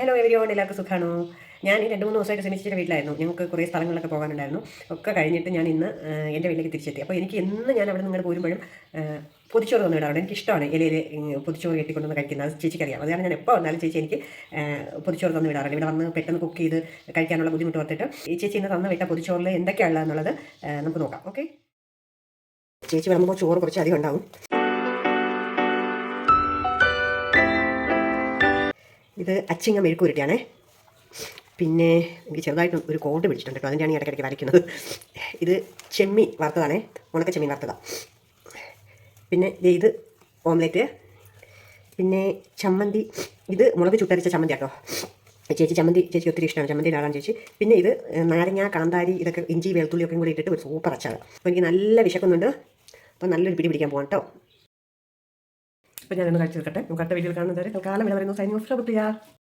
Hello everyone, എല്ലാവർക്കും സുഖമാണോ? ഞാൻ ഈ 2-3 ദിവസമായിട്ട് സെമിസ്റ്ററിൻ്റെ വീട്ടിലായിരുന്നു. ഞങ്ങൾക്ക് കുറേ സ്ഥലങ്ങളിലൊക്കെ പോകാനുണ്ടായിരുന്നു. ഒക്കെ കഴിഞ്ഞിട്ട് ഞാൻ ഇന്ന് എൻ്റെ വീട്ടിലേക്ക് തിരിച്ചെത്തി. അപ്പോൾ എനിക്ക് എന്ന് ഞാൻ അവിടെ നിന്ന് പോരുമ്പോഴും പൊതിച്ചോറ് തന്നു വിടാറുണ്ട്. എനിക്കിഷ്ടമാണ് ഇലയിൽ പൊതിച്ചോറ് കെട്ടിക്കൊണ്ടൊന്ന് കഴിക്കുന്നത്. അത് ചേച്ചിക്കറിയാം. അതുകാരണം ഞാൻ എപ്പോൾ വന്നാലും ചേച്ചി എനിക്ക് പൊതിച്ചോറ് തന്നു വിടാറുണ്ട്. ഇവിടെ വന്ന് പെട്ടെന്ന് കുക്ക് ചെയ്ത് കഴിക്കാനുള്ള ബുദ്ധിമുട്ട് ഓർത്തിട്ട് ഈ ചേച്ചി ഇന്ന് തന്നു വിട്ട പൊതിച്ചോറിൽ എന്തൊക്കെയാണുള്ളതെന്നുള്ളത് നമുക്ക് നോക്കാം. ഓക്കെ, ചേച്ചി വിളമ്പുമ്പോൾ ചോറ് കുറച്ച് അധികം ഉണ്ടാവും. ഇത് അച്ചിങ്ങ മെഴുക്കുരുട്ടിയാണേ. പിന്നെ എനിക്ക് ചെറുതായിട്ട് ഒരു കോഡ് പിടിച്ചിട്ടുണ്ട് കേട്ടോ, അതിൻ്റെയാണ് ഇടയ്ക്കിടയ്ക്ക് വരയ്ക്കുന്നത്. ഇത് ചെമ്മീൻ വറുത്തതാണേ, ഉണക്ക ചെമ്മീൻ വറുത്തതാണ്. പിന്നെ ഇത് ഓംലെറ്റ്. പിന്നെ ചമ്മന്തി, ഇത് മുളക് ചുട്ടരിച്ച ചമ്മന്തി കേട്ടോ. ചേച്ചിക്ക് ഒത്തിരി ഇഷ്ടമാണ് ചമ്മന്തി ആളാണ് ചേച്ചി. പിന്നെ ഇത് നാരങ്ങ, കാന്താരി, ഇതൊക്കെ ഇഞ്ചി വെളുത്തുള്ളിയൊക്കെ കൂടി ഇട്ടിട്ട് ഒരു സൂപ്പർ അച്ചാറ്. അപ്പോൾ എനിക്ക് നല്ല വിശക്കുന്നുണ്ട്. അപ്പോൾ നല്ലൊരു പിടി പിടിക്കാൻ പോകാം കേട്ടോ. അപ്പോൾ ഞാനൊന്ന് കഴിച്ചു തീർക്കട്ടെ. നമുക്ക് അടുത്ത വീഡിയോയിൽ കാണുന്നത് വരെ കാലം വില പറയുന്നു. Signing off.